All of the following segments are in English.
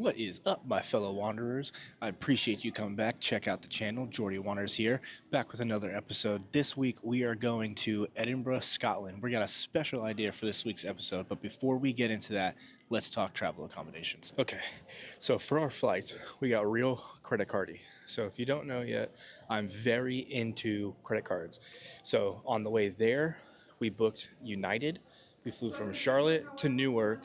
What is up, my fellow wanderers? I appreciate you coming back. Check out the channel. Geordie Wanders here, back with another episode. This week we are going to Edinburgh, Scotland. We got a special idea for this week's episode, but before we get into that, let's talk travel accommodations. Okay, so for our flight, we got real credit cardy. So if you don't know yet, I'm very into credit cards. So on the way there, we booked United. We flew from Charlotte to Newark,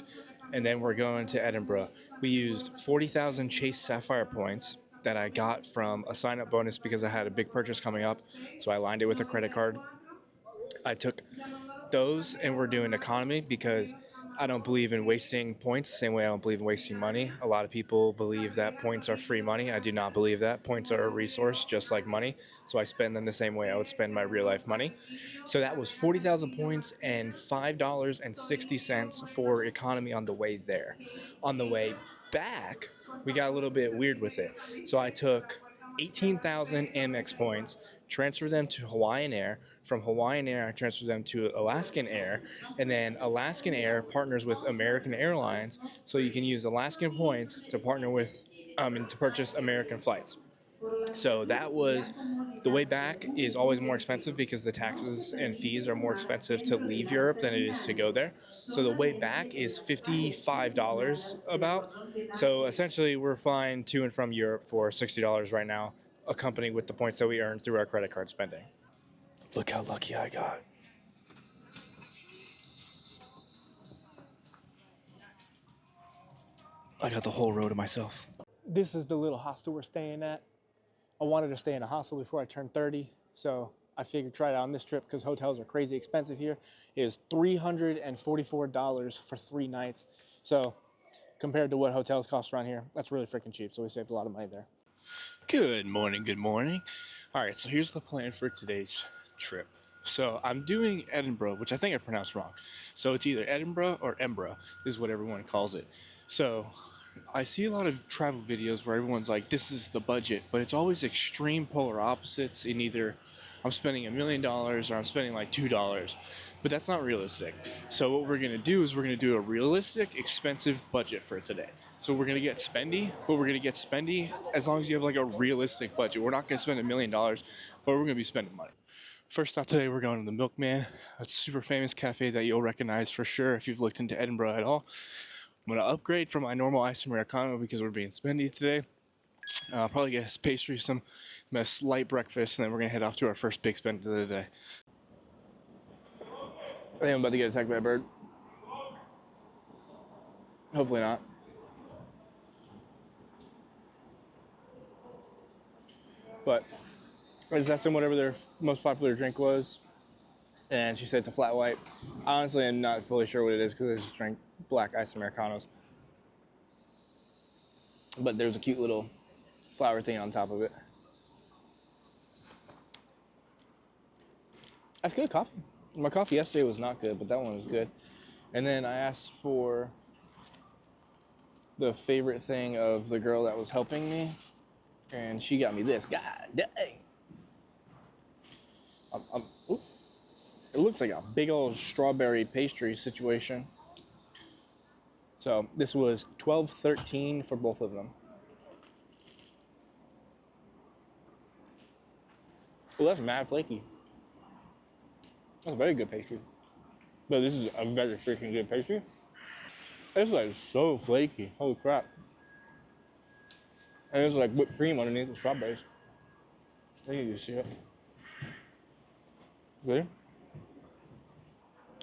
and then we're going to Edinburgh. We used 40,000 Chase Sapphire points that I got from a sign-up bonus because I had a big purchase coming up, so I lined it with a credit card. I took those, and we're doing economy because I don't believe in wasting points, same way I don't believe in wasting money. A lot of people believe that points are free money. I do not believe that. Points are a resource just like money, so I spend them the same way I would spend my real life money. So that was 40,000 points and $5.60 for economy on the way there. On the way back, we got a little bit weird with it. So I took 18,000 Amex points, transfer them to Hawaiian Air. From Hawaiian Air, I transferred them to Alaskan Air, and then Alaskan Air partners with American Airlines, so you can use Alaskan points to partner with and to purchase American flights. So that was the way back is always more expensive because the taxes and fees are more expensive to leave Europe than it is to go there. So the way back is $55 about. So essentially we're flying to and from Europe for $60 right now, accompanied with the points that we earned through our credit card spending. Look how lucky I got. I got the whole row to myself. This is the little hostel we're staying at. I wanted to stay in a hostel before I turned 30, so I figured try it out on this trip because hotels are crazy expensive here. It is $344 for 3 nights. So compared to what hotels cost around here, that's really freaking cheap. So we saved a lot of money there. Good morning, good morning. All right, so here's the plan for today's trip. So I'm doing Edinburgh, which I think I pronounced wrong. So it's either Edinburgh or Embra is what everyone calls it. So I see a lot of travel videos where everyone's like, this is the budget, but it's always extreme polar opposites in either I'm spending $1 million or I'm spending like $2, but that's not realistic. So what we're going to do is we're going to do a realistic, expensive budget for today. So we're going to get spendy, but we're going to get spendy as long as you have like a realistic budget. We're not going to spend $1 million, but we're going to be spending money. First stop today, we're going to the Milkman, a super famous cafe that you'll recognize for sure if you've looked into Edinburgh at all. I'm going to upgrade from my normal iced Americano because we're being spendy today. I'll probably get pastry, some light breakfast, and then we're going to head off to our first big spend of the day. I think I'm about to get attacked by a bird. Hopefully not. But I just asked them whatever their most popular drink was, and she said it's a flat white. Honestly, I'm not fully sure what it is because I just drank black iced Americanos. But there's a cute little flower thing on top of it. That's good coffee. My coffee yesterday was not good, but that one was good. And then I asked for the favorite thing of the girl that was helping me, and she got me this. God dang. It looks like a big old strawberry pastry situation. So this was $12.13 for both of them. Oh, that's mad flaky. That's a very good pastry. But this is a very freaking good pastry. It's like so flaky. Holy crap. And there's like whipped cream underneath the strawberries. I think you see it. Really?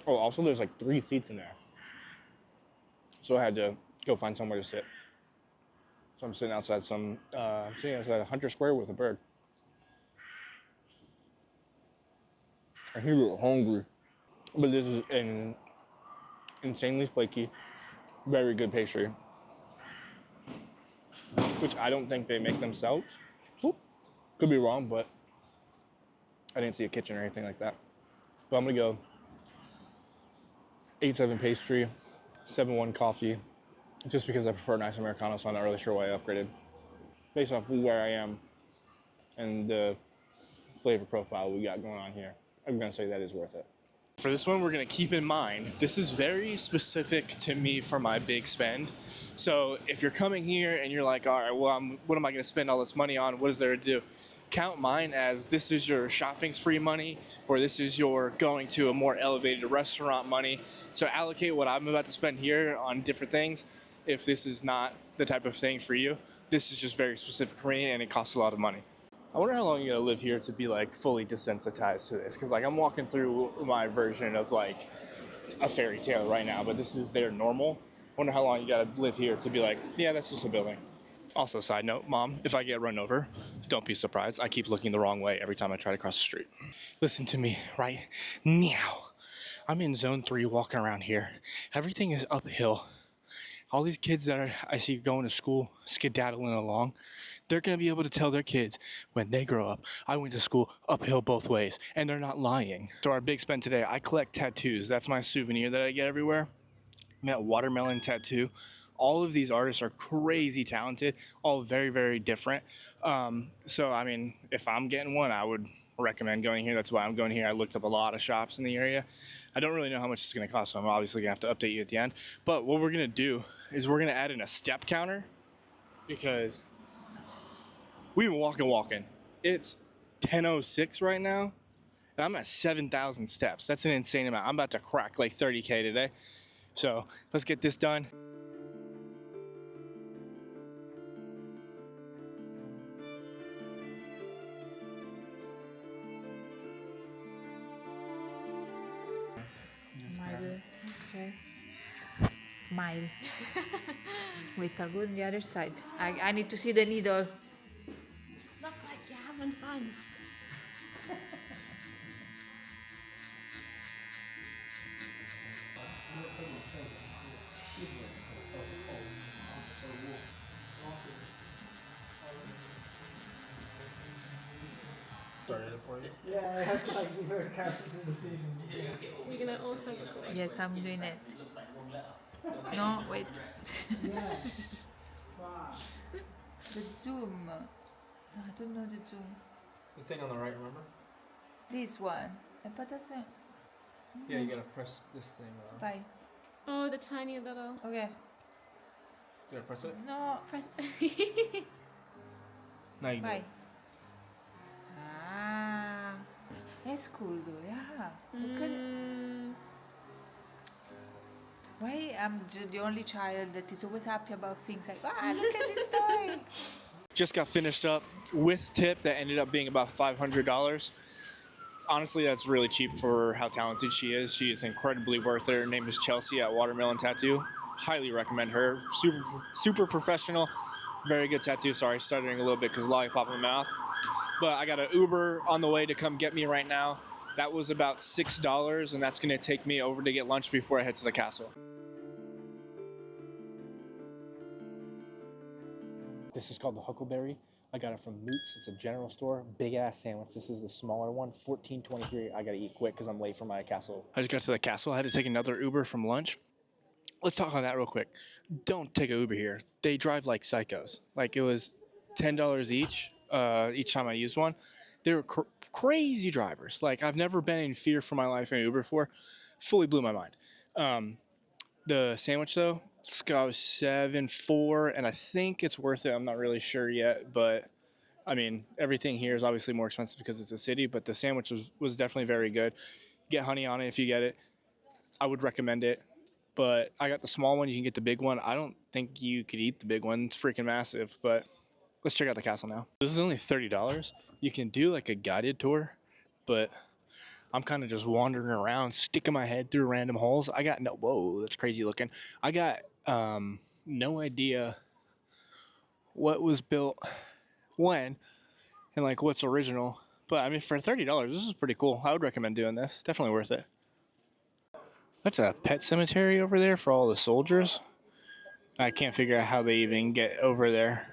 Oh, also there's like 3 seats in there. So I had to go find somewhere to sit. So I'm sitting outside a Hunter Square with a bird. And he looked hungry. But this is an insanely flaky, very good pastry. Which I don't think they make themselves. Oop. Could be wrong, but I didn't see a kitchen or anything like that. But I'm gonna go 8-7 pastry, 7-1 coffee, just because I prefer an iced Americano, so I'm not really sure why I upgraded. Based off where I am and the flavor profile we got going on here, I'm gonna say that is worth it. For this one, we're gonna keep in mind, this is very specific to me for my big spend. So if you're coming here and you're like, all right, well, what am I gonna spend all this money on? What is there to do? Count mine as this is your shopping spree money, or this is your going to a more elevated restaurant money. So allocate what I'm about to spend here on different things. If this is not the type of thing for you, this is just very specific for me and it costs a lot of money. I wonder how long you're gonna live here to be like fully desensitized to this, because like I'm walking through my version of like a fairy tale right now, but this is their normal. I wonder how long you gotta live here to be like, yeah, that's just a building. Also, side note, Mom, if I get run over, don't be surprised. I keep looking the wrong way every time I try to cross the street. Listen to me right now. I'm in zone 3 walking around here. Everything is uphill. All these kids that I see going to school, skedaddling along, they're going to be able to tell their kids when they grow up, I went to school uphill both ways, and they're not lying. So our big spend today, I collect tattoos. That's my souvenir that I get everywhere. I'm at Watermelon Tattoo. All of these artists are crazy talented, all very, very different. So, I mean, if I'm getting one, I would recommend going here. That's why I'm going here. I looked up a lot of shops in the area. I don't really know how much it's going to cost, so I'm obviously going to have to update you at the end. But what we're going to do is we're going to add in a step counter, because we've been walking. It's 10:06 right now, and I'm at 7,000 steps. That's an insane amount. I'm about to crack like 30K today. So let's get this done. Smile. Okay. Smile. Wait, I'll go on the other side. I need to see the needle. Look like you're having fun. Started it for you? Yeah, I have to like be very careful with the decision. You're gonna also record. Yes, I'm doing it. No, wait. Yeah. Wow. The zoom. I don't know the zoom. The thing on the right, remember? This one. But that's it. Yeah, you gotta press this thing. Bye. Oh, the tiny little. Okay. Did I press it? No. Press. Now you Bye. Ah. That's cool though, yeah. Look at it. Why I'm the only child that is always happy about things like, look at this toy. Just got finished up with tip that ended up being about $500. Honestly, that's really cheap for how talented she is. She is incredibly worth it. Her name is Chelsea at Watermelon Tattoo. Highly recommend her. Super professional. Very good tattoo. Sorry, stuttering a little bit because lollipop in my mouth. But I got an Uber on the way to come get me right now. That was about $6, and that's going to take me over to get lunch before I head to the castle. This is called the Huckleberry. I got it from Mootz. It's a general store. Big ass sandwich. This is the smaller one. $14.23. I gotta eat quick because I'm late for my castle. I just got to the castle. I had to take another Uber from lunch. Let's talk on that real quick. Don't take an Uber here. They drive like psychos. Like it was $10 each time I used one. They were crazy drivers. Like I've never been in fear for my life in an Uber before. Fully blew my mind. The sandwich though, Scott was $7.4, and I think it's worth it. I'm not really sure yet, but I mean, everything here is obviously more expensive because it's a city, but the sandwich was definitely very good. Get honey on it if you get it. I would recommend it, but I got the small one. You can get the big one. I don't think you could eat the big one. It's freaking massive, but let's check out the castle now. This is only $30. You can do like a guided tour, but I'm kind of just wandering around, sticking my head through random holes. I got no, whoa, that's crazy looking. I got no idea what was built when and like what's original. But I mean, for $30, this is pretty cool. I would recommend doing this. Definitely worth it. That's a pet cemetery over there for all the soldiers. I can't figure out how they even get over there.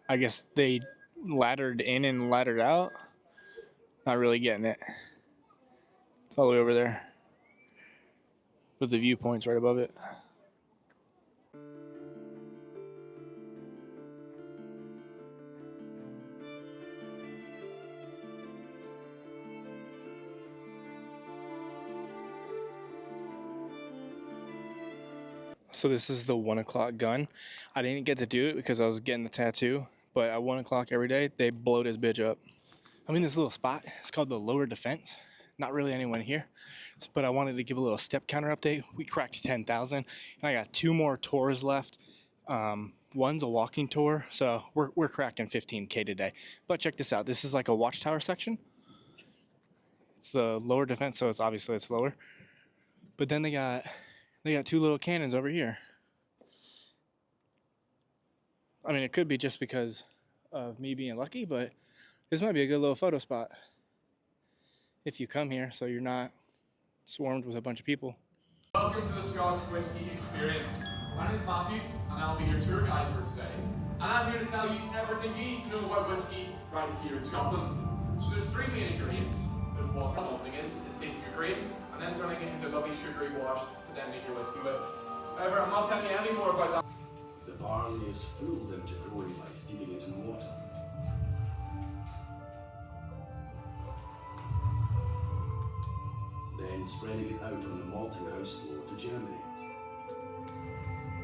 I guess they laddered in and laddered out. Not really getting it. It's all the way over there with the viewpoints right above it. So this is the 1 o'clock gun. I didn't get to do it because I was getting the tattoo, but at 1 o'clock every day, they blow this bitch up. I'm in this little spot. It's called the Lower Defense. Not really anyone here, but I wanted to give a little step counter update. We cracked 10,000, and I got 2 more tours left. One's a walking tour, so we're cracking 15K today. But check this out. This is like a watchtower section. It's the Lower Defense, so it's obviously it's lower. But then they got 2 little cannons over here. I mean, it could be just because of me being lucky, but this might be a good little photo spot if you come here, so you're not swarmed with a bunch of people. Welcome to the Scotch Whisky Experience. My name is Matthew, and I'll be your tour guide for today. And I'm here to tell you everything you need to know about whisky right here in Scotland. So there's 3 main ingredients. There's water. One thing is taking your grain and then turning it into a lovely sugary wash to then make your whisky with. However, I'm not telling you any more about that. The barley is fooled into growing by steeping it in water. Then spreading it out on the malting house floor to germinate.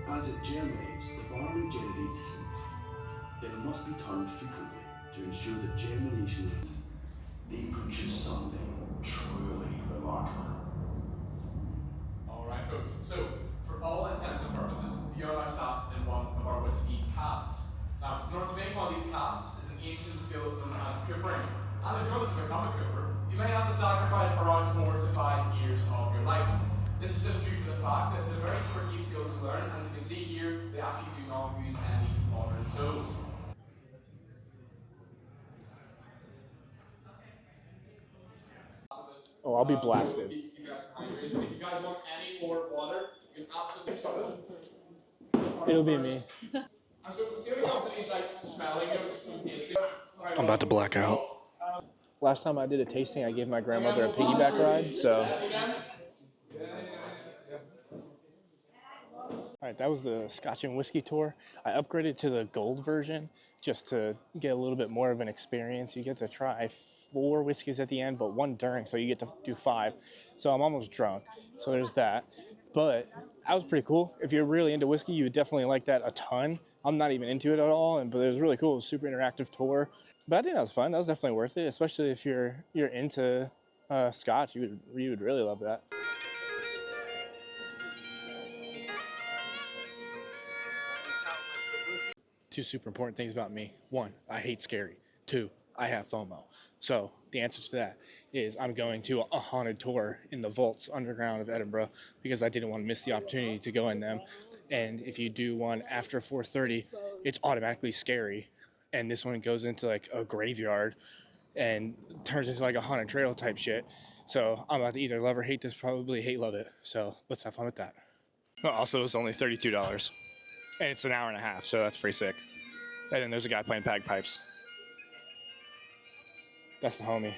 As it germinates, the barley generates heat. It must be turned frequently to ensure that germination is. They produce something truly remarkable. Alright folks, so for all intents and purposes, you are now sat in one of our whisky casks. Now, in order to make one of these casks is an ancient skill known as coopering. And if you want to become a cooper, you may have to sacrifice around 4 to 5 years of your life. This is just due to the fact that it's a very tricky skill to learn, and as you can see here, they actually do not use any modern tools. Oh, I'll be blasted. If you guys want any more water, you can absolutely start it. It'll be me. And so, see when it comes to these like smelling notes and tasting. I'm about to black out. Last time I did a tasting, I gave my grandmother a piggyback ride, so. All right, that was the Scotch and Whiskey tour. I upgraded to the gold version just to get a little bit more of an experience. You get to try 4 whiskeys at the end, but 1 during, so you get to do 5. So I'm almost drunk, so there's that. But that was pretty cool. If you're really into whiskey, you would definitely like that a ton. I'm not even into it at all, but it was really cool. It was a super interactive tour. But I think that was fun. That was definitely worth it, especially if you're into Scotch. You would really love that. 2 super important things about me. 1, I hate scary. 2, I have FOMO. So the answer to that is I'm going to a haunted tour in the vaults underground of Edinburgh because I didn't want to miss the opportunity to go in them. And if you do one after 4:30, it's automatically scary. And this one goes into like a graveyard and turns into like a haunted trail type shit. So I'm about to either love or hate this, probably hate love it. So let's have fun with that. Also, it's only $32. And it's an hour and a half, so that's pretty sick. And then there's a guy playing bagpipes. That's the homie.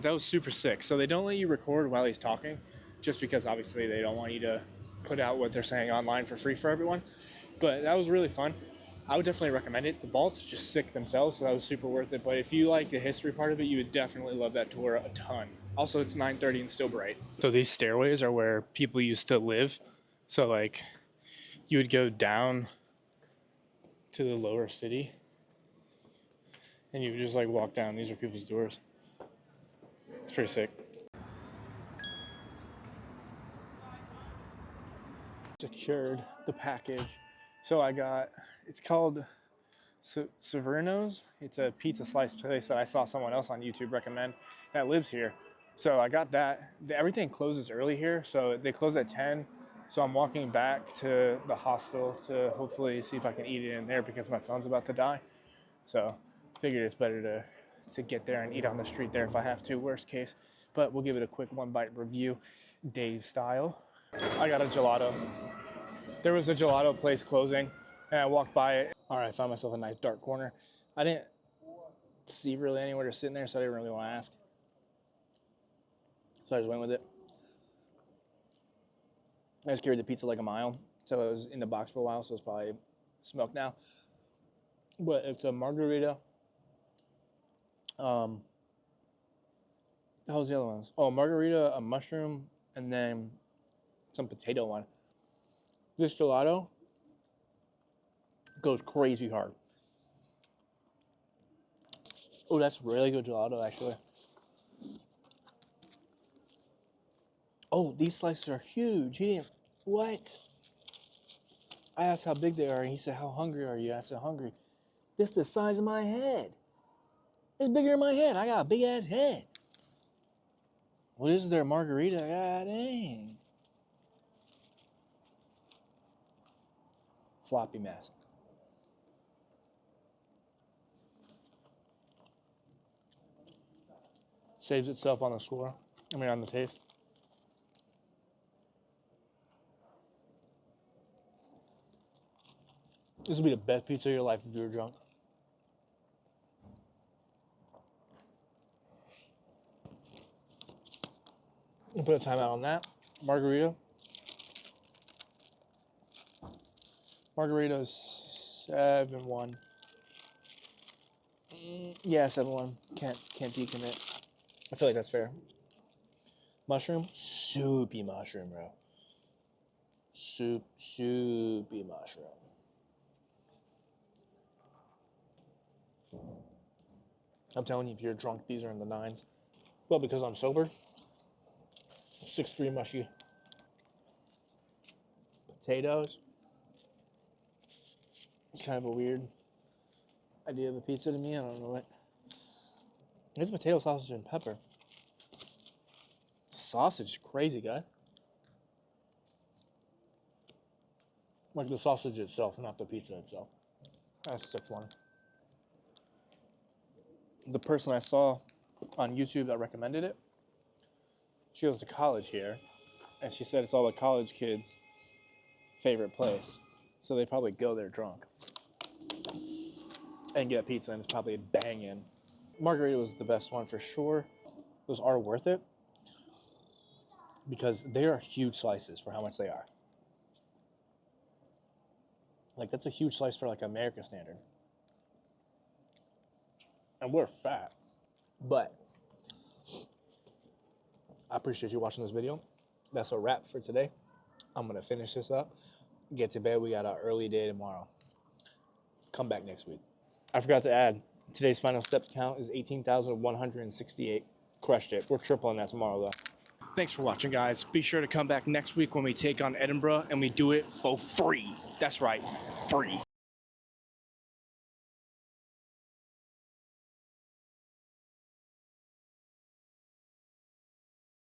That was super sick. So they don't let you record while he's talking, just because obviously they don't want you to put out what they're saying online for free for everyone. But that was really fun. I would definitely recommend it. The vaults are just sick themselves, so that was super worth it. But if you like the history part of it, you would definitely love that tour a ton. Also, it's 9:30 and still bright. So these stairways are where people used to live. So like, you would go down to the lower city, and you would just like walk down. These are people's doors. It's pretty sick. Secured the package. So I got, it's called Civerinos. It's a pizza slice place that I saw someone else on YouTube recommend that lives here. So I got that. Everything closes early here, so they close at 10. So I'm walking back to the hostel to hopefully see if I can eat it in there because my phone's about to die. So figured it's better to get there and eat on the street there if I have to, worst case. But we'll give it a quick one bite review, Dave style. I got a gelato. There was a gelato place closing and I walked by it. All right, I found myself a nice dark corner. I didn't see really anywhere to sit in there, so I didn't really want to ask. So I just went with it. I just carried the pizza like a mile, so it was in the box for a while, so it's probably smoked now. But it's a margarita. How was the other ones? Oh, margarita, a mushroom, and then some potato one. This gelato goes crazy hard. Oh, that's really good gelato, actually. Oh, these slices are huge. He didn't, what? I asked how big they are, and he said, how hungry are you? I said, hungry. This is the size of my head. It's bigger than my head. I got a big-ass head. Well, this is their margarita. God dang. Floppy mess. Saves itself on the score. I mean, on the taste. This would be the best pizza of your life if you were drunk. We'll put a timeout on that. Margarita. Margarita is 7-1. Yeah, 7-1. Can't decommit. I feel like that's fair. Mushroom, soupy mushroom, bro. Soupy mushroom. I'm telling you, if you're drunk, these are in the 9s. Well, because I'm sober, 6-3 mushy. Potatoes. It's kind of a weird idea of a pizza to me. I don't know what. It's potato, sausage, and pepper. Sausage is crazy, guy. Like the sausage itself, not the pizza itself. That's a 6-1. The person I saw on YouTube that recommended it, she goes to college here, and she said it's all the college kids' favorite place. So they probably go there drunk and get a pizza, and it's probably banging. Margarita was the best one for sure. Those are worth it because they are huge slices for how much they are. Like, that's a huge slice for like American standard. And we're fat. But I appreciate you watching this video. That's a wrap for today. I'm going to finish this up, get to bed. We got an early day tomorrow. Come back next week. I forgot to add, today's final steps count is 18,168. Crushed it. We're tripling that tomorrow, though. Thanks for watching, guys. Be sure to come back next week when we take on Edinburgh, and we do it for free. That's right, free.